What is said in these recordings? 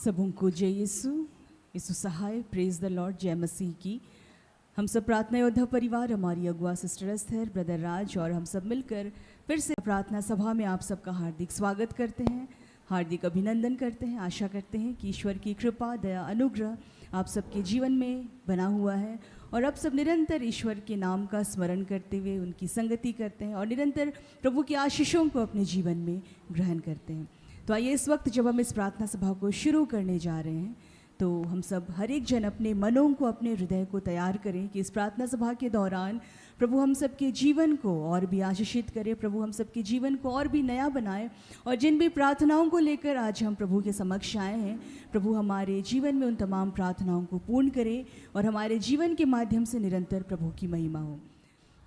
सबों को जय यीशु, यीशु सहाय, प्रेज द लॉर्ड, जय मसीह की। हम सब प्रार्थना योद्धा परिवार, हमारी अगुआ सिस्टर अस्थर, ब्रदर राज और हम सब मिलकर फिर से प्रार्थना सभा में आप सबका हार्दिक स्वागत करते हैं, हार्दिक अभिनंदन करते हैं। आशा करते हैं कि ईश्वर की कृपा, दया, अनुग्रह आप सबके जीवन में बना हुआ है और अब सब निरंतर ईश्वर के नाम का स्मरण करते हुए उनकी संगति करते हैं और निरंतर प्रभु की आशीषों को अपने जीवन में ग्रहण करते हैं। तो आइए इस वक्त जब हम इस प्रार्थना सभा को शुरू करने जा रहे हैं तो हम सब हर एक जन अपने मनों को, अपने हृदय को तैयार करें कि इस प्रार्थना सभा के दौरान प्रभु हम सबके जीवन को और भी आशीषित करे, प्रभु हम सबके जीवन को और भी नया बनाए और जिन भी प्रार्थनाओं को लेकर आज हम प्रभु के समक्ष आए हैं, प्रभु हमारे जीवन में उन तमाम प्रार्थनाओं को पूर्ण करे और हमारे जीवन के माध्यम से निरंतर प्रभु की महिमा हो।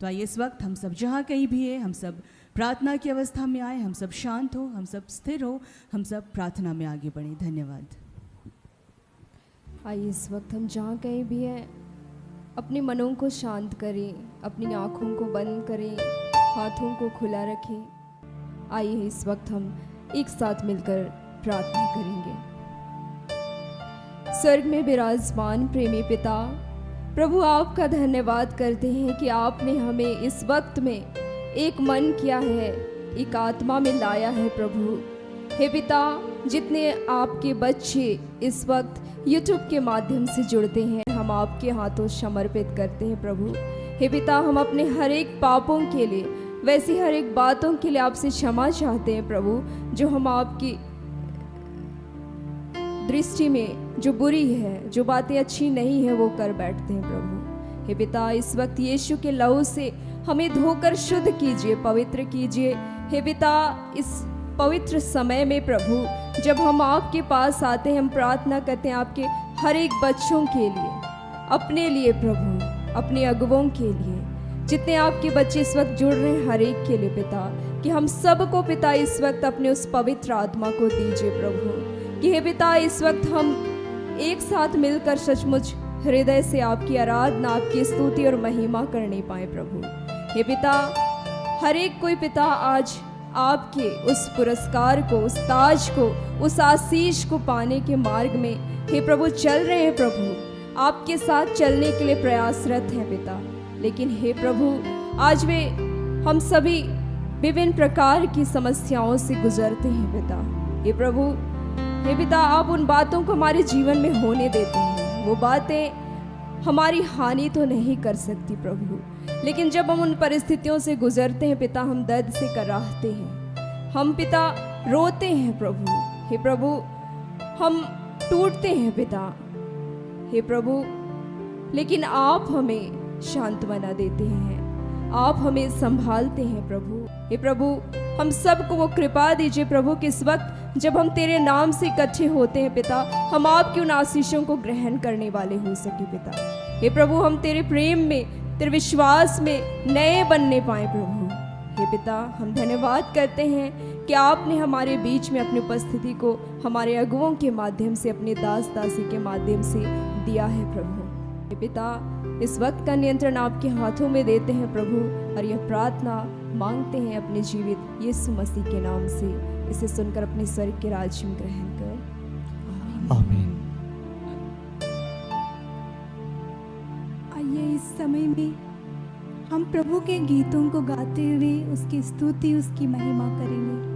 तो आइए इस वक्त हम सब जहाँ कहीं भी है, हम सब प्रार्थना की अवस्था में आए, हम सब शांत हो, हम सब स्थिर हो, हम सब प्रार्थना में आगे बढ़ें। धन्यवाद। आइए इस वक्त हम जहाँ कहीं भी हैं अपने मनों को शांत करें, अपनी आँखों को बंद करें, हाथों को खुला रखें। आइए इस वक्त हम एक साथ मिलकर प्रार्थना करेंगे। स्वर्ग में विराजमान प्रेमी पिता, प्रभु आपका धन्यवाद करते हैं कि आपने हमें इस वक्त में एक मन किया है, एक आत्मा में लाया है। प्रभु हे पिता, जितने आपके बच्चे इस वक्त यूट्यूब के माध्यम से जुड़ते हैं, हम आपके हाथों समर्पित करते हैं। प्रभु हे पिता, हम अपने हर एक पापों के लिए, वैसी हर एक बातों के लिए आपसे क्षमा चाहते हैं। प्रभु जो हम आपकी दृष्टि में जो बुरी है, जो बातें अच्छी नहीं है, वो कर बैठते हैं। प्रभु हे पिता, इस वक्त यीशु के लहू से हमें धोकर शुद्ध कीजिए, पवित्र कीजिए। हे पिता, इस पवित्र समय में प्रभु जब हम आपके पास आते हैं, हम प्रार्थना करते हैं आपके हर एक बच्चों के लिए, अपने लिए प्रभु, अपने अगुवों के लिए, जितने आपके बच्चे इस वक्त जुड़ रहे हैं, हर एक के लिए पिता, कि हम सबको पिता इस वक्त अपने उस पवित्र आत्मा को दीजिए प्रभु, कि हे पिता इस वक्त हम एक साथ मिलकर सचमुच हृदय से आपकी आराधना, आपकी स्तुति और महिमा करने पाए। प्रभु हे पिता, हर एक कोई पिता आज आपके उस पुरस्कार को, उस ताज को, उस आशीष को पाने के मार्ग में हे प्रभु चल रहे हैं। प्रभु आपके साथ चलने के लिए प्रयासरत हैं पिता, लेकिन हे प्रभु आज वे हम सभी विभिन्न प्रकार की समस्याओं से गुजरते हैं पिता। हे प्रभु हे पिता, आप उन बातों को हमारे जीवन में होने देते हैं। वो बातें हमारी हानि तो नहीं कर सकती प्रभु, लेकिन जब हम उन परिस्थितियों से गुजरते हैं पिता, हम दर्द से कराहते हैं, हम पिता रोते हैं प्रभु। हे प्रभु हम टूटते हैं पिता। हे प्रभु, लेकिन आप हमें सांत्वना देते हैं, आप हमें संभालते हैं प्रभु। हे प्रभु, हम सबको वो कृपा दीजिए प्रभु कि इस वक्त जब हम तेरे नाम से इकट्ठे होते हैं पिता, हम आपकी उन आशीषों को ग्रहण करने वाले हो सके पिता। हे प्रभु, हम तेरे प्रेम में, तेरे विश्वास में नए बनने पाए प्रभु। हे पिता, हम धन्यवाद करते हैं कि आपने हमारे बीच में अपनी उपस्थिति को हमारे अगुवों के माध्यम से, अपने दास दासी के माध्यम से दिया है प्रभु। हे पिता, इस वक्त का नियंत्रण आपके हाथों में देते हैं प्रभु और यह प्रार्थना मांगते हैं अपने जीवित यीशु मसीह के नाम से। इसे सुनकर अपने स्वर्ग के राज्य में ग्रहण कर आमीन। आइए इस समय में हम प्रभु के गीतों को गाते हुए उसकी स्तुति, उसकी महिमा करेंगे।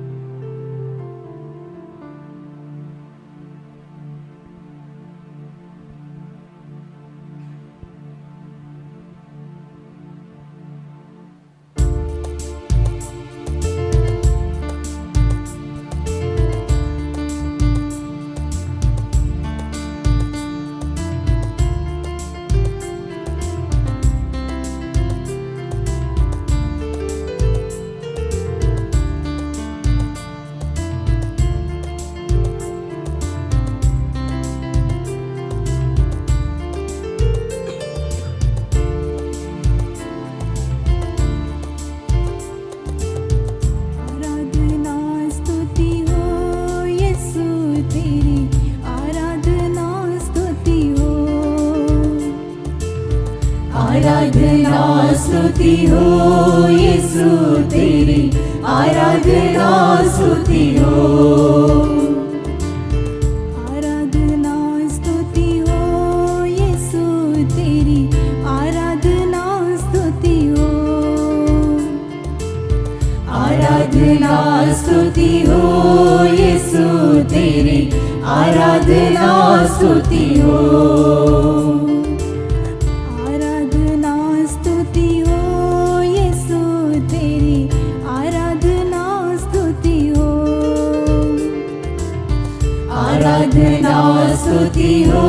स्तुति हो यीशु तेरी आराधना स्तुति हो। आराधना स्तुति हो यीशु तेरी आराधना स्तुति हो आराधना स्तुति हो यीशु तेरी आराधना स्तुति हो आराधना स्तुति हो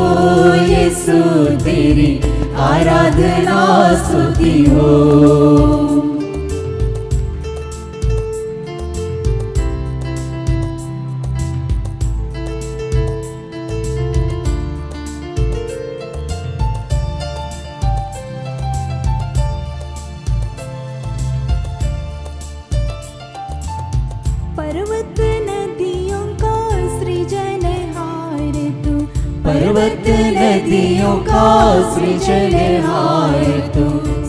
यीशु तेरी आराधना स्तुति हो पर्वत नदियों का सृजनहार तू पर्वत नदियों का सृजनहार तू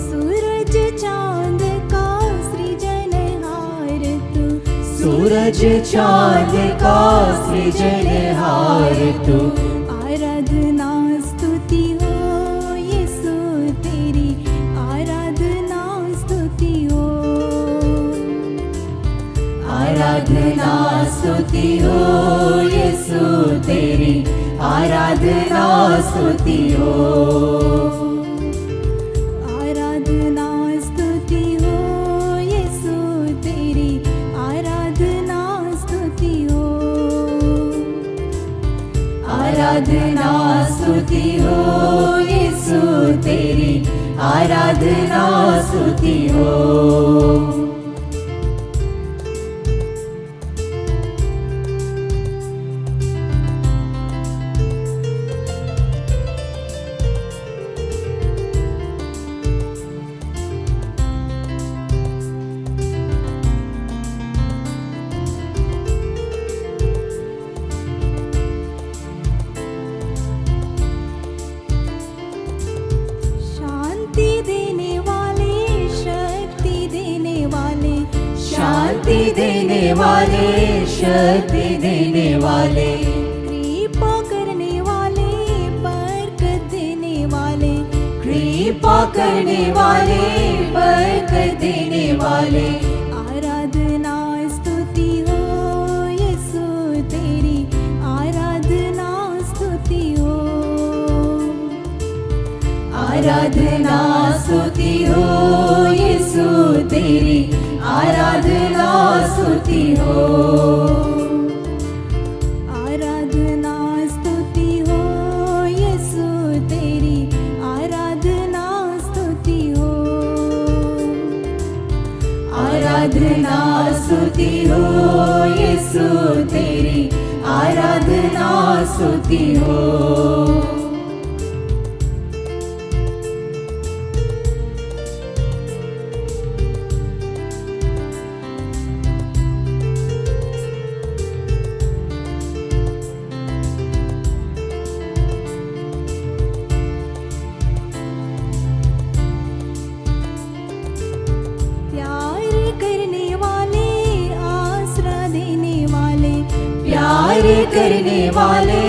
सूरज चांद का सृजनहार तू सूरज चांद का सृजनहार तू आराधना स्तुति हो यीशु तेरी आराधना स्तुति हो आराधना स्तुति हो यीशु तेरी आराधना स्तुति हो आराधना स्तुति हो यीशु तेरी आराधना स्तुति हो आराधना स्तुति हो यीशु तेरी आराधना स्तुति हो शांति देने वाले शक्ति देने वाले शांति देने वाले शक्ति देने वाले कृपा करने वाले बरकत देने वाले कृपा करने वाले बरकत देने वाले आराधना स्तुति हो यीशु तेरी आराधना स्तुति हो आराधना स्तुति हो यीशु तेरी आराधना स्तुति हो आराधना स्तुति हो यीशु तेरी आराधना स्तुति हो आराधना स्तुति हो यीशु तेरी आराधना स्तुति हो प्यार करने वाले आसरा देने वाले प्यार करने वाले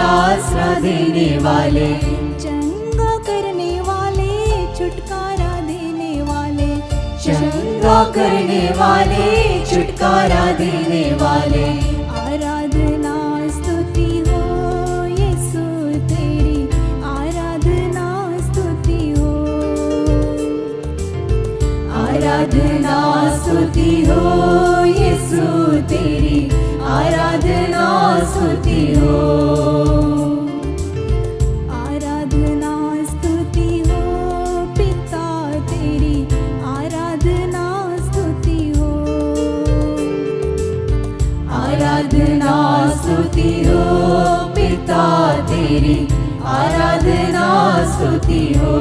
आसरा देने वाले चंगा करने वाले छुटकारा देने वाले चंगा करने वाले छुटकारा देने वाले आराधना स्तुति हो यीशु तेरी आराधना स्तुति हो आराधना स्तुति हो यीशु तेरी आराधना स्तुति हो आराधना स्तुति हो पिता तेरी आराधना स्तुति हो आराधना स्तुति हो पिता तेरी आराधना स्तुति हो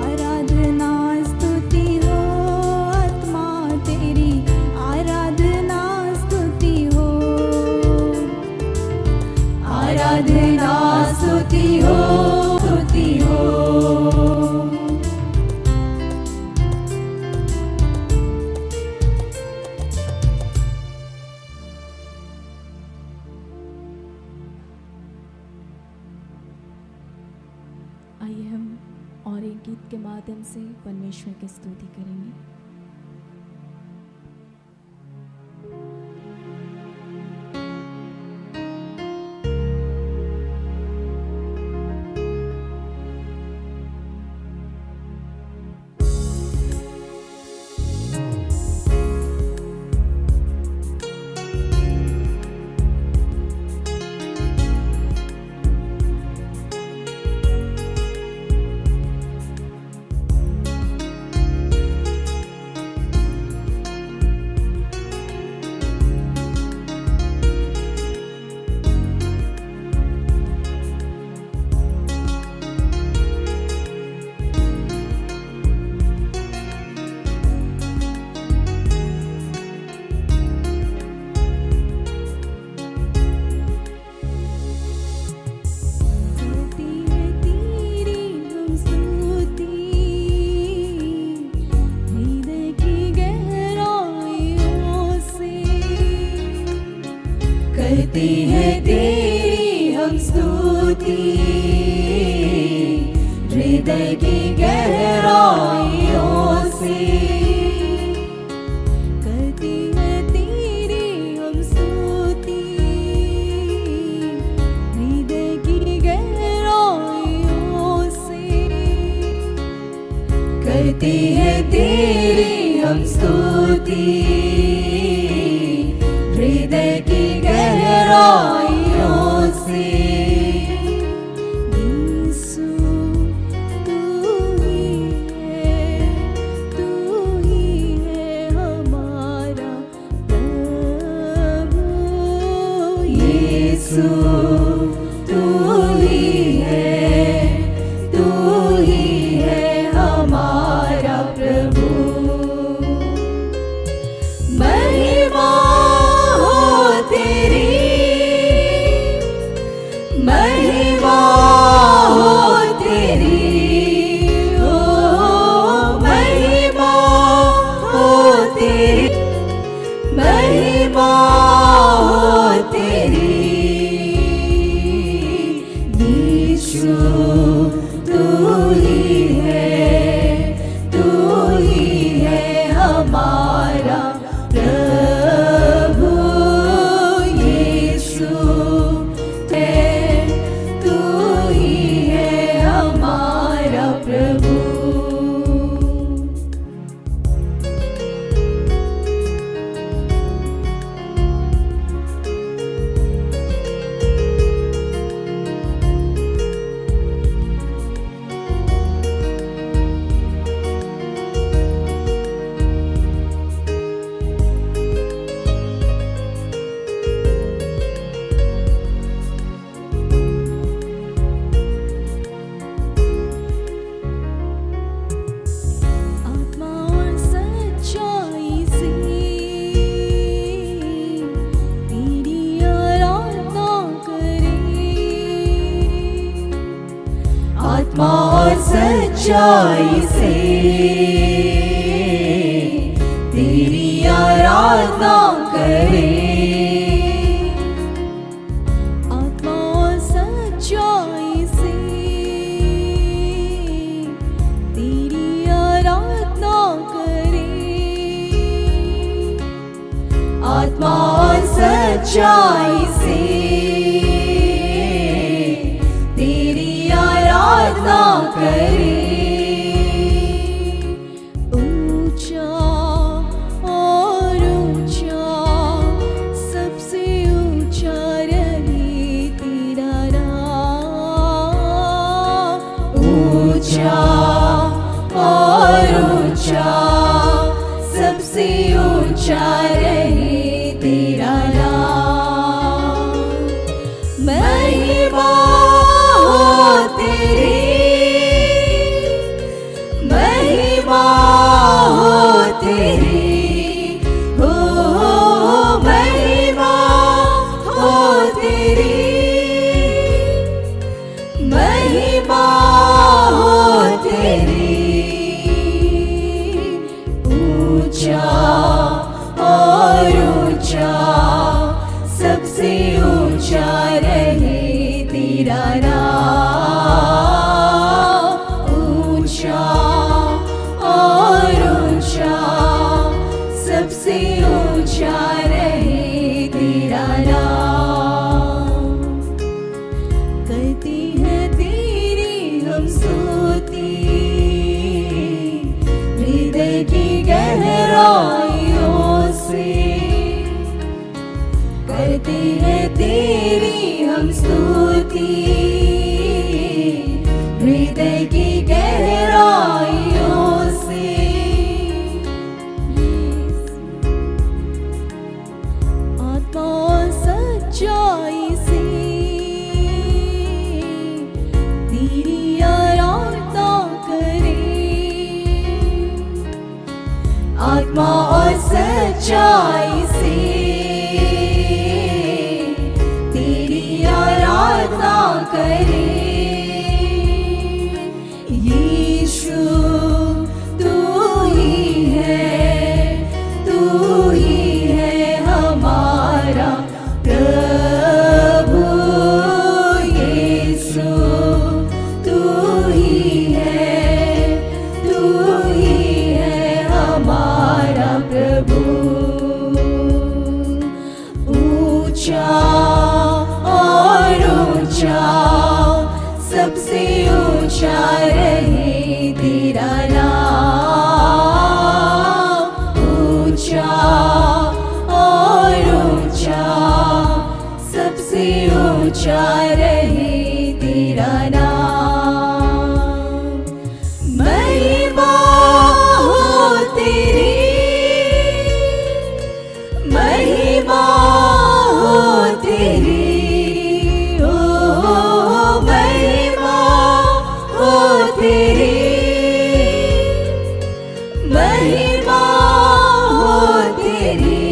आराधना स्तुति हो आत्मा तेरी आराधना स्तुति हो आराधना स्तुति हो स्तुति हो आइए हम और एक गीत के माध्यम से परमेश्वर की स्तुति करेंगे। करते हैं तेरी हम स्तुति हृदय की गहराइयों से। करते हैं तेरी हम स्तुति हृदय की गहराइयों से। करते हैं तेरी हम स्तुति हृदय की गहराइयों से। यीशु तू ही है हमारा प्रभु। यीशु तू ही है हमारा प्रभु। महिमा हो तेरी, महिमा हो तेरी, ओ महिमा हो तेरी, महिमा हो तेरी। यीशु तू ही है हमारा प्रभु। यीशु तू ही है हमारा प्रभु। आत्मा और सच्चाई से तेरी आराधना करें। आत्मा और सच्चाई से तेरी आराधना करें। आत्मा और सच्चाई से तेरी आराधना करें। आत्मा और सच्चाई से तेरी आराधना करें। ऊंचा और ऊंचा सबसे ऊंचा रहे तेरा नाम। ऊंचा और ऊंचा सबसे ऊंचा रहे तेरा नाम। महिमा हो तेरी, महिमा हो तेरी, हो महिमा हो तेरी, महिमा हो तेरी। ऊंचा और ऊंचा सबसे ऊंचा रहे तेरा नाम। ऊंचा और ऊंचा सबसे ऊंचा रहे तेरा नाम। करते हैं तेरी हम स्तुति हृदय की गहराइयों से। करते हैं तेरी हम स्तुति हृदय की गहराइयों से। आत्मा और सच्चाई से तेरी आराधना करें। आत्मा और सच्चाई से तेरी आराधना करें। ऊंचा और ऊंचा सबसे ऊंचा रहे तेरा नाम। ऊंचा और ऊंचा सबसे ऊंचा रहे तेरा नाम। महिमा हो तेरी, महिमा हो तेरी, ओ महिमा हो तेरी, महिमा हो तेरी।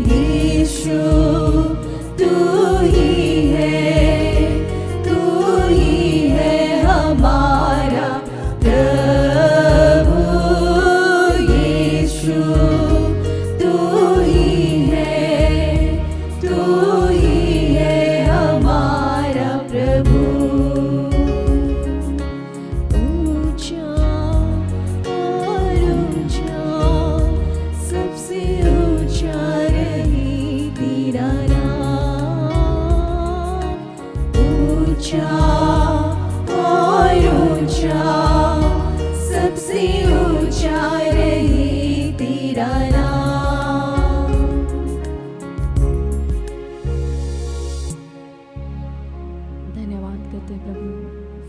यीशु तू ही है हमारा प्रभु। यीशु तू ही है हमारा प्रभु। ऊंचा और ऊंचा सबसे ऊंचा रहे तेरा नाम। ऊंचा और ऊंचा सबसे ऊंचा रहे तेरा नाम। धन्यवाद करते हैं प्रभु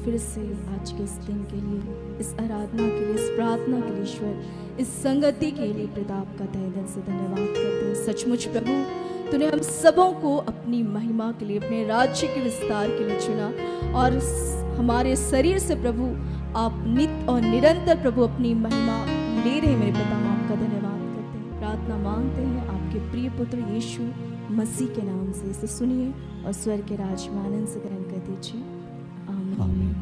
फिर से आज के इस दिन के लिए, इस आराधना के लिए, इस प्रार्थना के लिए ईश्वर, इस संगति के लिए पिता आपका तहे दिल से धन्यवाद करते हैं। सचमुच प्रभु तूने हम सबों को अपनी महिमा के लिए, अपने राज्य के विस्तार के लिए चुना और हमारे शरीर से प्रभु आप नित्य और निरंतर प्रभु अपनी महिमा ले रहे हैं। मेरे पिता हम आपका धन्यवाद करते हैं, प्रार्थना मांगते हैं आपके प्रिय पुत्र यीशु मसीह के नाम से। इसे सुनिए और स्वर्ग के राज में आनंद से ग्रहण कर दीजिए। आमीन।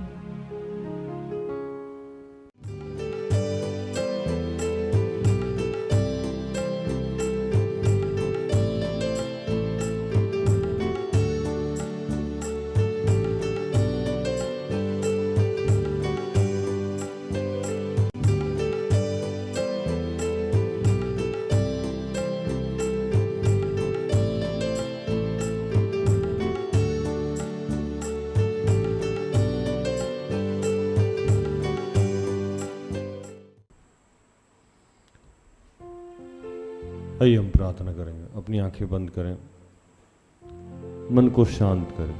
आइए हम प्रार्थना करेंगे। अपनी आंखें बंद करें, मन को शांत करें।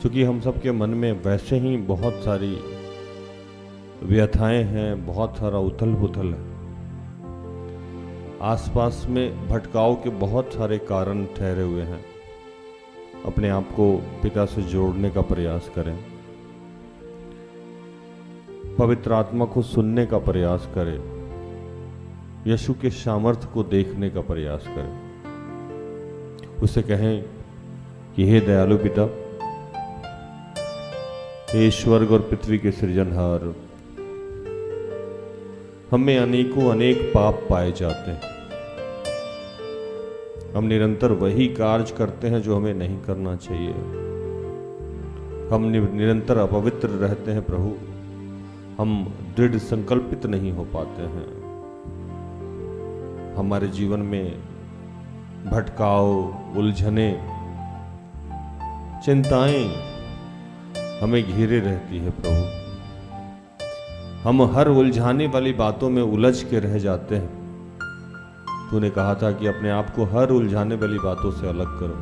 क्योंकि हम सबके मन में वैसे ही बहुत सारी व्यथाएं हैं, बहुत सारा उथल पुथल है। आसपास में भटकाव के बहुत सारे कारण ठहरे हुए हैं। अपने आप को पिता से जोड़ने का प्रयास करें, पवित्र आत्मा को सुनने का प्रयास करें, यीशु के सामर्थ्य को देखने का प्रयास करें। उसे कहें कि हे दयालु पिता, हे स्वर्ग और पृथ्वी के सृजनहार, हमें अनेक पाप पाए जाते हैं। हम निरंतर वही कार्य करते हैं जो हमें नहीं करना चाहिए। हम निरंतर अपवित्र रहते हैं प्रभु। हम दृढ़ संकल्पित नहीं हो पाते हैं। हमारे जीवन में भटकाव, उलझने, चिंताएं हमें घेरे रहती है प्रभु। हम हर उलझाने वाली बातों में उलझ के रह जाते हैं। तूने कहा था कि अपने आप को हर उलझाने वाली बातों से अलग करो।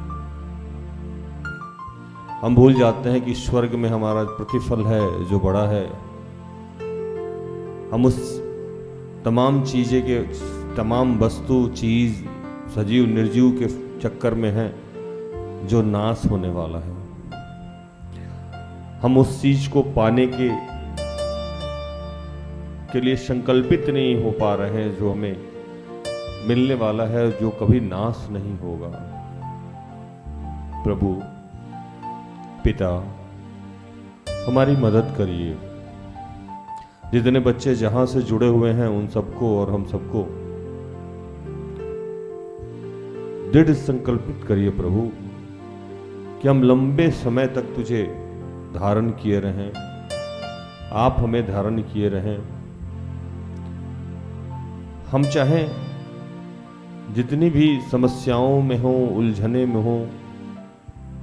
हम भूल जाते हैं कि स्वर्ग में हमारा प्रतिफल है जो बड़ा है। हम उस तमाम चीज़ें के, तमाम वस्तु, चीज़, सजीव निर्जीव के चक्कर में हैं जो नाश होने वाला है। हम उस चीज को पाने के लिए संकल्पित नहीं हो पा रहे हैं जो हमें मिलने वाला है, जो कभी नाश नहीं होगा। प्रभु पिता, हमारी मदद करिए। जितने बच्चे जहां से जुड़े हुए हैं उन सबको और हम सबको दृढ़ संकल्पित करिए प्रभु कि हम लंबे समय तक तुझे धारण किए रहें, आप हमें धारण किए रहें। हम चाहें जितनी भी समस्याओं में हो, उलझने में हो,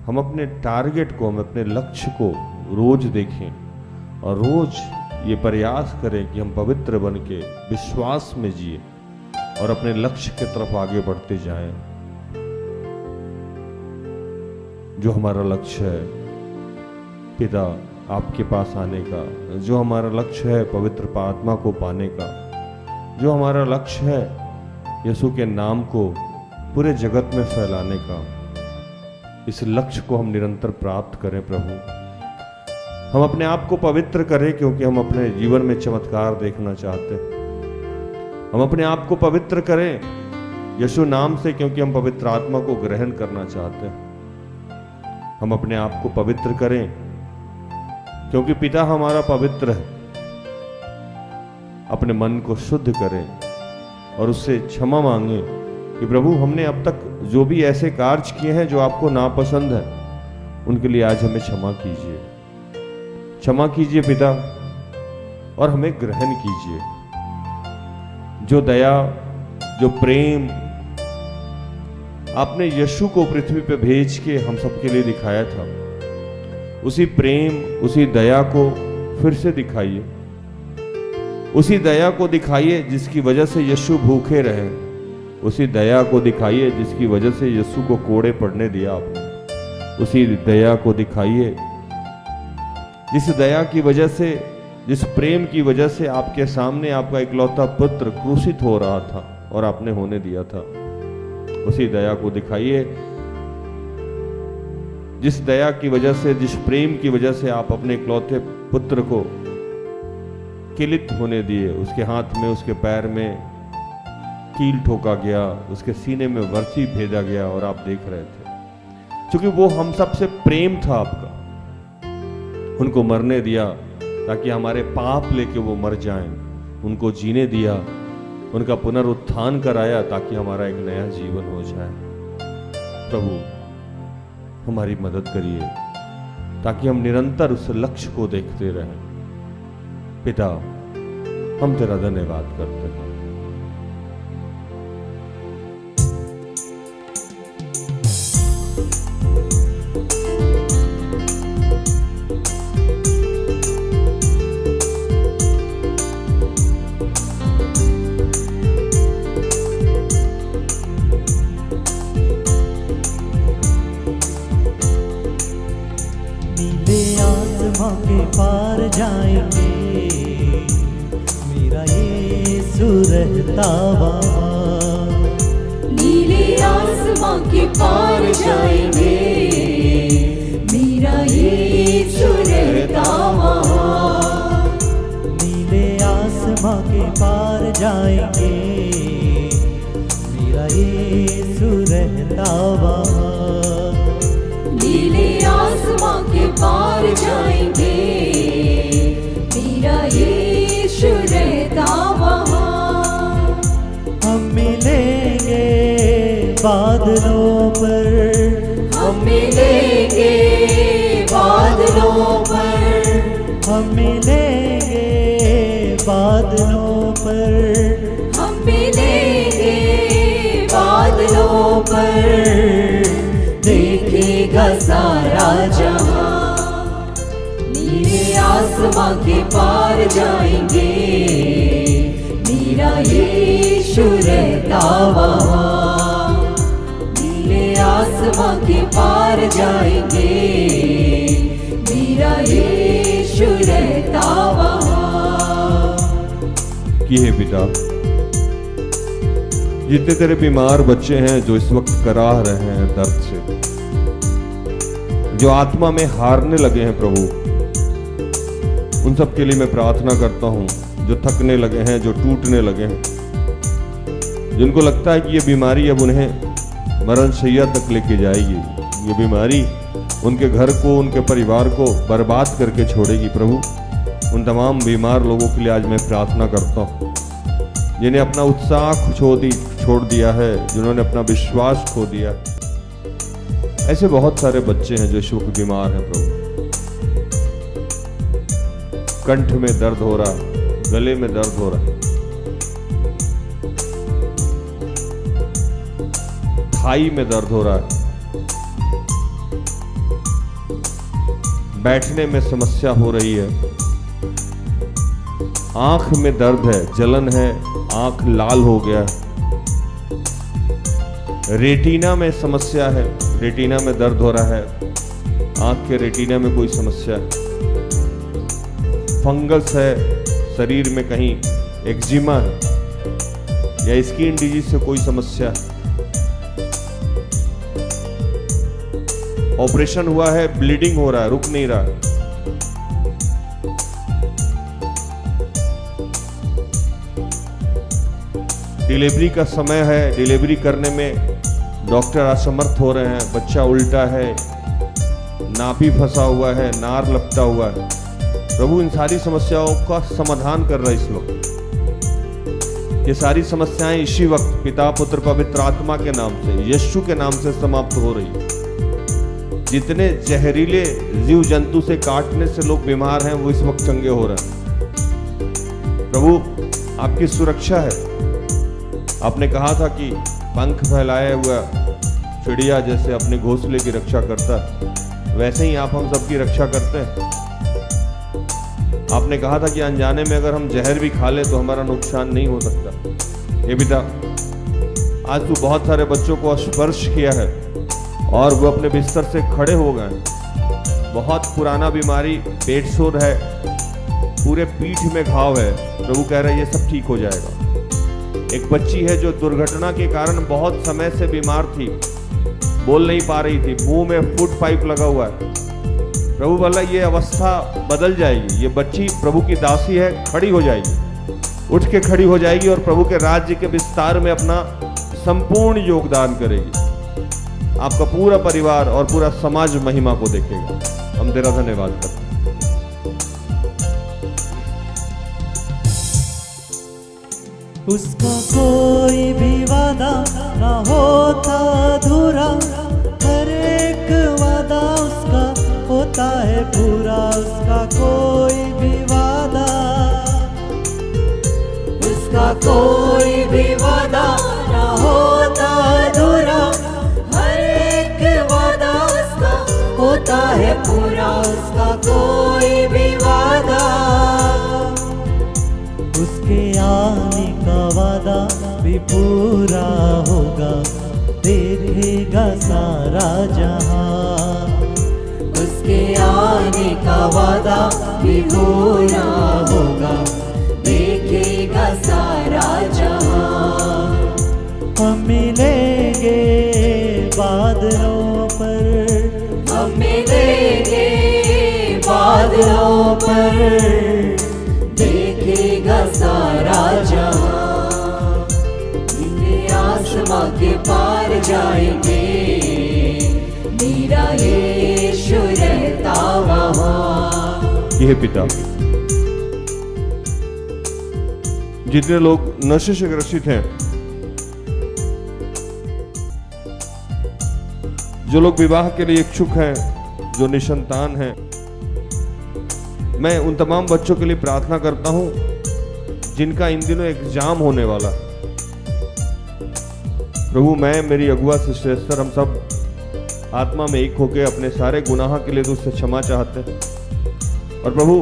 हम अपने टारगेट को, हम अपने लक्ष्य को रोज देखें और रोज ये प्रयास करें कि हम पवित्र बन के विश्वास में जिए और अपने लक्ष्य की तरफ आगे बढ़ते जाएं। जो हमारा लक्ष्य है पिता आपके पास आने का, जो हमारा लक्ष्य है पवित्र आत्मा को पाने का, जो हमारा लक्ष्य है यीशु के नाम को पूरे जगत में फैलाने का, इस लक्ष्य को हम निरंतर प्राप्त करें प्रभु। हम अपने आप को पवित्र करें क्योंकि हम अपने जीवन में चमत्कार देखना चाहते हैं। हम अपने आप को पवित्र करें यीशु नाम से क्योंकि हम पवित्र आत्मा को ग्रहण करना चाहते हैं। हम अपने आप को पवित्र करें क्योंकि पिता हमारा पवित्र है। अपने मन को शुद्ध करें और उससे क्षमा मांगे कि प्रभु हमने अब तक जो भी ऐसे कार्य किए हैं जो आपको नापसंद है, उनके लिए आज हमें क्षमा कीजिए। क्षमा कीजिए पिता और हमें ग्रहण कीजिए। जो दया, जो प्रेम आपने यीशु को पृथ्वी पे भेज के हम सबके लिए दिखाया था, उसी प्रेम, उसी दया को फिर से दिखाइए। उसी दया को दिखाइए जिसकी वजह से यीशु भूखे रहे। उसी दया को दिखाइए जिसकी वजह से यीशु को कोड़े पड़ने दिया आपने। उसी दया को दिखाइए जिस दया की वजह से, जिस प्रेम की वजह से आपके सामने आपका इकलौता पुत्र क्रूसित हो रहा था और आपने होने दिया था। उसी दया को दिखाइए जिस दया की वजह से, जिस प्रेम की वजह से आप अपने इकलौते पुत्र को किलित होने दिए। उसके हाथ में, उसके पैर में कील ठोका गया, उसके सीने में वर्ची भेजा गया और आप देख रहे थे। क्योंकि वो हम सबसे प्रेम था आपका, उनको मरने दिया ताकि हमारे पाप लेके वो मर जाएं। उनको जीने दिया, उनका पुनरुत्थान कराया ताकि हमारा एक नया जीवन हो जाए। प्रभु हमारी मदद करिए ताकि हम निरंतर उस लक्ष्य को देखते रहें। पिता हम तेरा धन्यवाद करते हैं। के पार जाएंगे, मेरा यीशु रहता वहाँ। नीले आसमां के पार जाएंगे, मेरा यीशु रहता वहाँ। नीले आसमां के पार जाएंगे, मेरा यीशु रहता वहाँ। नीले आसमां के पार जाएंगे, मेरा यीशु रहता वहाँ। हम मिलेंगे बादलों पर, हम मिलेंगे बादलों पर, हम मिलेंगे बादलों पर, हम मिलेंगे बादलों पर। देखेगा सारा जहां, नीले आसमां के पार जाएंगे, मेरा यीशु रहता वहाँ। नीले आसमां के पार जाएंगे, मेरा यीशु रहता वहाँ। कि हे पिता, जितने तेरे बीमार बच्चे हैं जो इस वक्त कराह रहे हैं दर्द से, जो आत्मा में हारने लगे हैं प्रभु, उन सब के लिए मैं प्रार्थना करता हूँ। जो थकने लगे हैं, जो टूटने लगे हैं, जिनको लगता है कि ये बीमारी अब उन्हें मरणशैया तक लेके जाएगी, ये बीमारी उनके घर को, उनके परिवार को बर्बाद करके छोड़ेगी प्रभु, उन तमाम बीमार लोगों के लिए आज मैं प्रार्थना करता हूँ, जिन्हें अपना उत्साह छोड़ दिया है, जिन्होंने अपना विश्वास खो दिया। ऐसे बहुत सारे बच्चे हैं जो इस वक्त बीमार हैं प्रभु। कंठ में दर्द हो रहा, गले में दर्द हो रहा, थाई में दर्द हो रहा है, बैठने में समस्या हो रही है, आंख में दर्द है, जलन है, आंख लाल हो गया है, रेटिना में समस्या है, रेटिना में दर्द हो रहा है, आंख के रेटिना में कोई समस्या है, फंगस है, शरीर में कहीं एक्जिमा है या स्किन डिजीज से कोई समस्या है, ऑपरेशन हुआ है, ब्लीडिंग हो रहा है, रुक नहीं रहा है, डिलीवरी का समय है, डिलीवरी करने में डॉक्टर असमर्थ हो रहे हैं, बच्चा उल्टा है, नाभि फंसा हुआ है, नार लपटा हुआ है। प्रभु इन सारी समस्याओं का समाधान कर रहा है इस वक्त। ये सारी समस्याएं इसी वक्त पिता पुत्र पवित्र आत्मा के नाम से, यीशु के नाम से समाप्त हो रही है। जितने जहरीले जीव जंतु से काटने से लोग बीमार हैं, वो इस वक्त चंगे हो रहे हैं। प्रभु आपकी सुरक्षा है। आपने कहा था कि पंख फैलाया हुआ चिड़िया जैसे अपने घोंसले की रक्षा करता है, वैसे ही आप हम सबकी रक्षा करते हैं। आपने कहा था कि अनजाने में अगर हम जहर भी खा लें तो हमारा नुकसान नहीं हो सकता। ये पिता, आज तू बहुत सारे बच्चों को स्पर्श किया है और वो अपने बिस्तर से खड़े हो गए। बहुत पुराना बीमारी, पेट शोर है, पूरे पीठ में घाव है, प्रभु कह रहे हैं ये सब ठीक हो जाएगा। एक बच्ची है जो दुर्घटना के कारण बहुत समय से बीमार थी, बोल नहीं पा रही थी, मुंह में फूड पाइप लगा हुआ है। प्रभु बोला ये अवस्था बदल जाएगी, ये बच्ची प्रभु की दासी है, खड़ी हो जाएगी, उठ के खड़ी हो जाएगी और प्रभु के राज्य के विस्तार में अपना संपूर्ण योगदान करेगी। आपका पूरा परिवार और पूरा समाज महिमा को देखेगा। हम तेरा धन्यवाद करते हैं। उसका कोई भी वादा ना होता अधूरा, हर एक वादा उसका होता है पूरा। उसका कोई भी वादा, उसका कोई भी वादा ना होता अधूरा, हर एक वादा उसका होता है पूरा। उसका कोई भी वादा, उसके आने का वादा भी पूरा होगा, देखेगा सारा जहां। उसके आने का वादा भी पूरा होगा, देखेगा सारा जहां। हम मिलेंगे बादलों पर, हम मिलेंगे बादलों पर, देखेगा सारा जहां। आसमां के पार जाएंगे, मेरा यीशु रहता वहां। यह पिता, जितने लोग नशे से ग्रसित हैं, जो लोग विवाह के लिए इच्छुक हैं, जो निसंतान हैं, मैं उन तमाम बच्चों के लिए प्रार्थना करता हूं जिनका इन दिनों एग्जाम होने वाला है। प्रभु, मैं, मेरी अगुआ सिस्टर एस्थर, हम सब आत्मा में एक होकर अपने सारे गुनाह के लिए तुझसे क्षमा चाहते हैं। और प्रभु,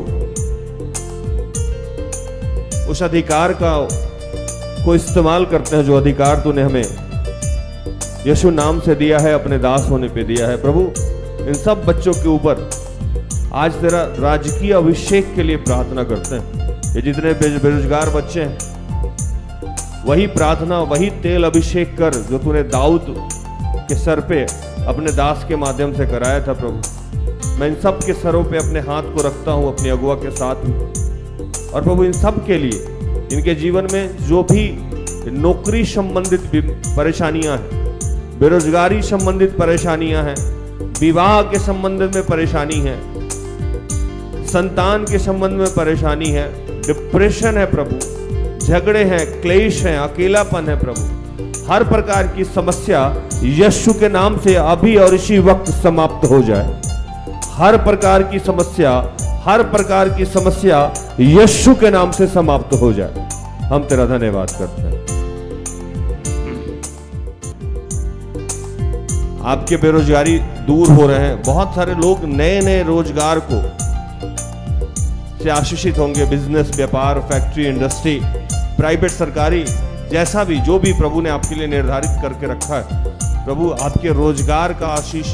उस अधिकार को इस्तेमाल करते हैं जो अधिकार तूने हमें यीशु नाम से दिया है, अपने दास होने पे दिया है। प्रभु, इन सब बच्चों के ऊपर आज तेरा राजकीय अभिषेक के लिए प्रार्थना करते हैं। ये जितने बेरोजगार बच्चे हैं, वही प्रार्थना, वही तेल अभिषेक कर जो तूने दाऊद के सर पे अपने दास के माध्यम से कराया था। प्रभु, मैं इन सब के सरों पे अपने हाथ को रखता हूँ अपनी अगुआ के साथ। और प्रभु, इन सब के लिए, इनके जीवन में जो भी नौकरी संबंधित परेशानियां हैं, बेरोजगारी संबंधित परेशानियां हैं, विवाह के संबंध में परेशानी है, संतान के संबंध में परेशानी है, डिप्रेशन है प्रभु, झगड़े हैं, क्लेश हैं, अकेलापन है प्रभु, हर प्रकार की समस्या यीशु के नाम से अभी और इसी वक्त समाप्त हो जाए। हर प्रकार की समस्या, हर प्रकार की समस्या यीशु के नाम से समाप्त हो जाए। हम तेरा धन्यवाद करते हैं। आपके बेरोजगारी दूर हो रहे हैं। बहुत सारे लोग नए नए रोजगार को से आशीषित होंगे। बिजनेस, व्यापार, फैक्ट्री, इंडस्ट्री, प्राइवेट, सरकारी, जैसा भी जो भी प्रभु ने आपके लिए निर्धारित करके रखा है, प्रभु आपके रोजगार का आशीष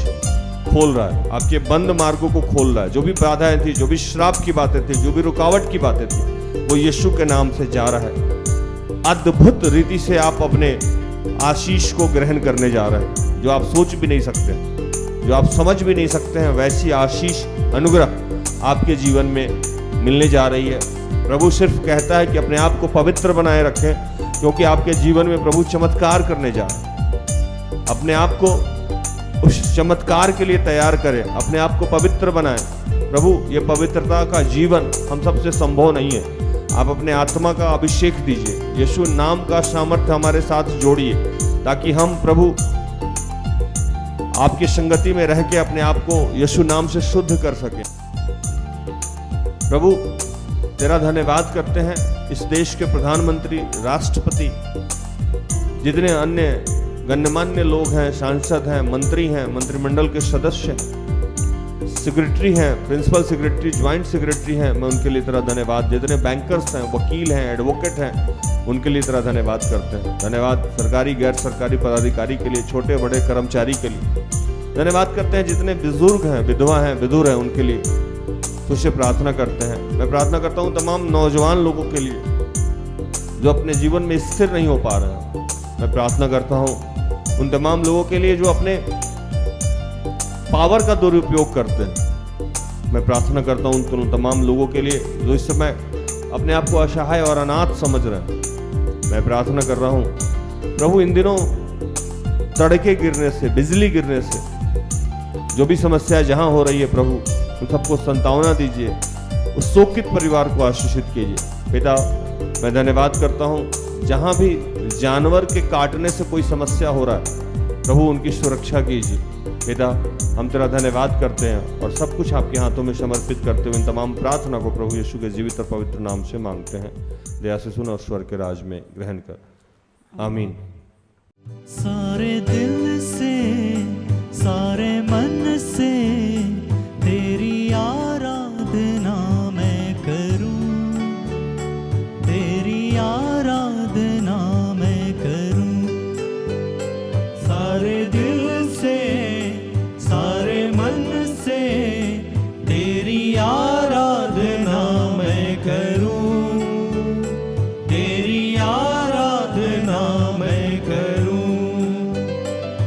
खोल रहा है, आपके बंद मार्गों को खोल रहा है। जो भी बाधाएं थी, जो भी श्राप की बातें थी, जो भी रुकावट की बातें थी, वो यीशु के नाम से जा रहा है। अद्भुत रीति से आप अपने आशीष को ग्रहण करने जा रहे हैं, जो आप सोच भी नहीं सकते, जो आप समझ भी नहीं सकते हैं, वैसी आशीष, अनुग्रह आपके जीवन में मिलने जा रही है। प्रभु सिर्फ कहता है कि अपने आप को पवित्र बनाए रखें, क्योंकि आपके जीवन में प्रभु चमत्कार करने जा रहे हैं। अपने आप को उस चमत्कार के लिए तैयार करें, अपने आप को पवित्र बनाएं। प्रभु, ये पवित्रता का जीवन हम सबसे संभव नहीं है। आप अपने आत्मा का अभिषेक दीजिए, यीशु नाम का सामर्थ्य हमारे साथ जोड़िए, ताकि हम प्रभु आपकी संगति में रह के अपने आप को यीशु नाम से शुद्ध कर सकें। प्रभु, तेरा धन्यवाद करते हैं इस देश के प्रधानमंत्री, राष्ट्रपति, जितने अन्य गणमान्य लोग हैं, सांसद हैं, मंत्री हैं, मंत्रिमंडल के सदस्य, सेक्रेटरी हैं, प्रिंसिपल सेक्रेटरी, ज्वाइंट सेक्रेटरी हैं, मैं उनके लिए तेरा धन्यवाद। जितने बैंकर्स हैं, वकील हैं, एडवोकेट हैं, उनके लिए तेरा धन्यवाद करते हैं। धन्यवाद सरकारी, गैर सरकारी पदाधिकारी के लिए, छोटे बड़े कर्मचारी के लिए धन्यवाद करते हैं। जितने बुजुर्ग हैं, विधवा हैं, विधुर हैं, उनके लिए तुझसे प्रार्थना करते हैं। मैं प्रार्थना करता हूँ तमाम नौजवान लोगों के लिए जो अपने जीवन में स्थिर नहीं हो पा रहे हैं। मैं प्रार्थना करता हूँ उन तमाम लोगों के लिए जो अपने पावर का दुरुपयोग करते हैं। मैं प्रार्थना करता हूँ उन तमाम लोगों के लिए जो इस समय अपने आप को असहाय और अनाथ समझ रहे हैं। मैं प्रार्थना कर रहा हूँ प्रभु, इन दिनों सड़कें गिरने से, बिजली गिरने से, जो भी समस्या जहाँ हो रही है प्रभु, उन सबको संतावना दीजिए, उस शोकित परिवार को आशीषित कीजिए। पिता, मैं धन्यवाद करता हूँ जहाँ भी जानवर के काटने से कोई समस्या हो रहा है प्रभु, उनकी सुरक्षा कीजिए। पिता, हम तेरा धन्यवाद करते हैं और सब कुछ आपके हाथों में समर्पित करते हुए इन तमाम प्रार्थना को प्रभु यीशु के जीवित और पवित्र नाम से मांगते हैं। दया से सुन और स्वर्ग के राज में ग्रहण कर, आमीन। सारे दिल से, सारे मन से तेरी आराधना मैं करूं, तेरी आराधना मैं करूं। सारे दिल से, सारे मन से तेरी आराधना मैं करूं, तेरी आराधना मैं करूं।